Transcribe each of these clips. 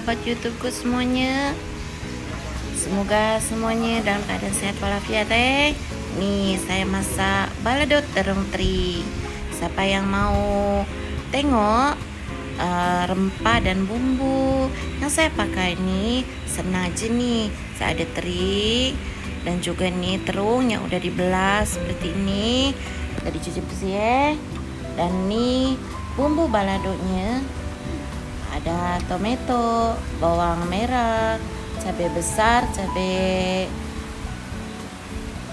sahabat YouTubeku semuanya. Semoga semuanya dalam keadaan sehat walafiat Nih saya masak balado terung teri. Siapa yang mau tengok rempah dan bumbu yang saya pakai nih, senang aja nih. Saya ada teri dan juga nih terung yang udah dibelah seperti ini, udah dicuci bersih Dan nih bumbu baladonya, ada tomato, bawang merah, cabai besar, cabai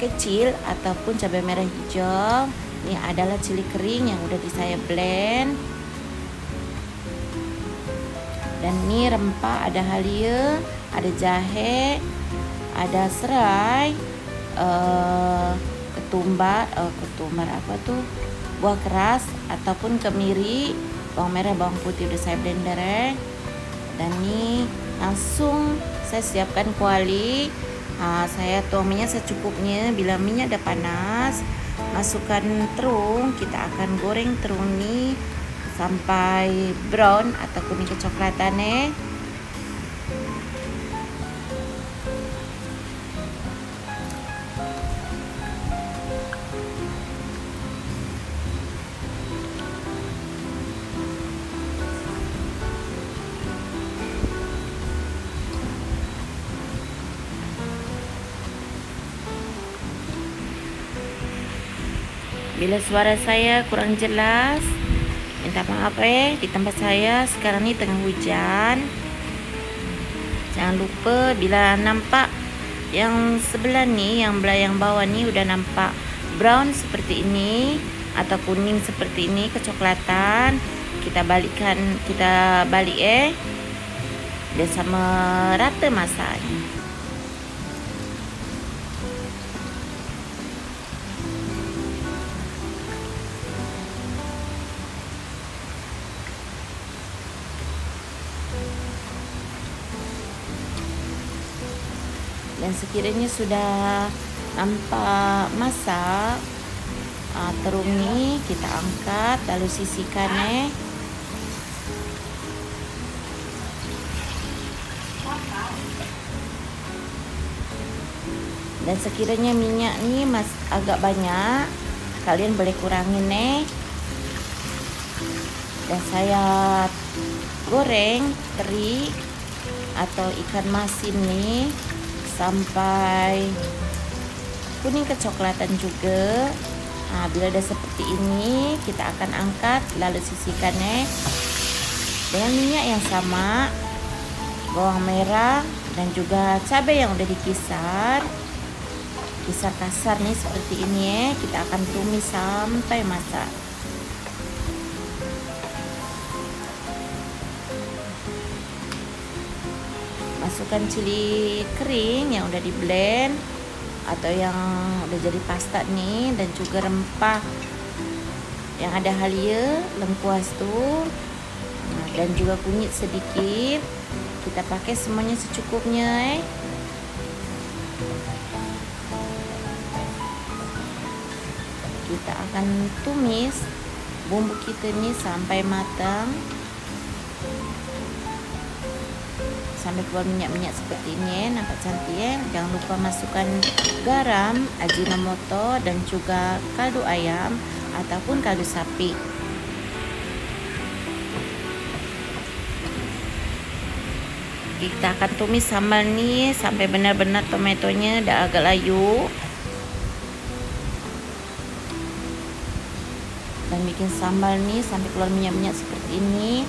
kecil ataupun cabai merah hijau. Ini adalah cili kering yang udah saya blend. Dan ini rempah, ada halia, ada jahe, ada serai, ketumbar apa tuh, buah keras ataupun kemiri, bawang merah, bawang putih udah saya blender Dan ini langsung saya siapkan kuali. Saya tuang minyak secukupnya. Bila minyak udah panas, masukkan terung. Kita akan goreng terung ini sampai brown atau kuning kecoklatan Bila suara saya kurang jelas, minta maaf di tempat saya sekarang ini tengah hujan. Jangan lupa bila nampak yang sebelah nih, yang belayang bawah nih udah nampak brown seperti ini atau kuning seperti ini kecoklatan, kita balik dia sama rata masaknya. Dan sekiranya sudah nampak masak, terung ini kita angkat lalu sisihkan Dan sekiranya minyak nih agak banyak, kalian boleh kurangin Dan saya goreng teri atau ikan masin nih sampai kuning kecoklatan juga. Bila udah seperti ini, kita akan angkat lalu sisihkan dengan minyak yang sama, bawang merah dan juga cabai yang udah kisar kasar nih seperti ini kita akan tumis sampai masak. Masukkan cili kering yang udah di blend atau yang udah jadi pasta nih, dan juga rempah yang ada halia, lengkuas tuh, dan juga kunyit sedikit. Kita pakai semuanya secukupnya Kita akan tumis bumbu kita nih sampai matang, sampai keluar minyak-minyak seperti ini, nampak cantik Jangan lupa masukkan garam, ajinomoto dan juga kaldu ayam ataupun kaldu sapi. Kita akan tumis sambal nih sampai benar-benar tomatonya udah agak layu, dan bikin sambal nih sampai keluar minyak-minyak seperti ini.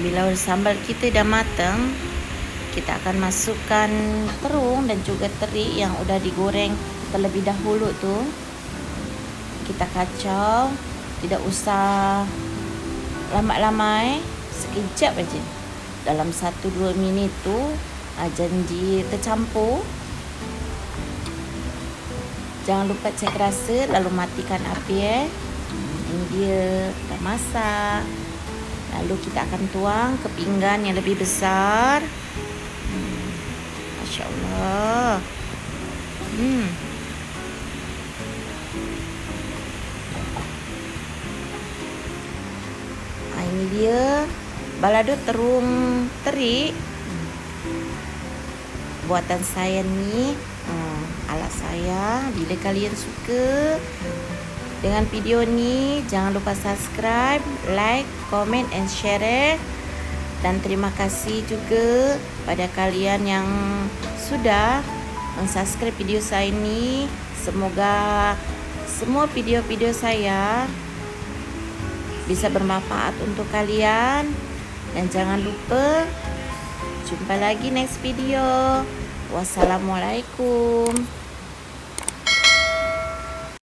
Bila sambal kita udah matang, kita akan masukkan terung dan juga teri yang udah digoreng terlebih dahulu tuh. Kita kacau, tidak usah lama-lama sekejap aja. Dalam 1-2 minit tuh janji tercampur. Jangan lupa cek rasa lalu matikan api Ini dia dah masak. Lalu kita akan tuang ke pinggan yang lebih besar. Masya Allah. dia balado terung teri buatan saya nih. Ala saya. Bila kalian suka dengan video ini, jangan lupa subscribe, like, comment, and share. Dan terima kasih juga pada kalian yang sudah mensubscribe video saya ini. Semoga semua video-video saya bisa bermanfaat untuk kalian. Dan jangan lupa, jumpa lagi next video. Wassalamualaikum.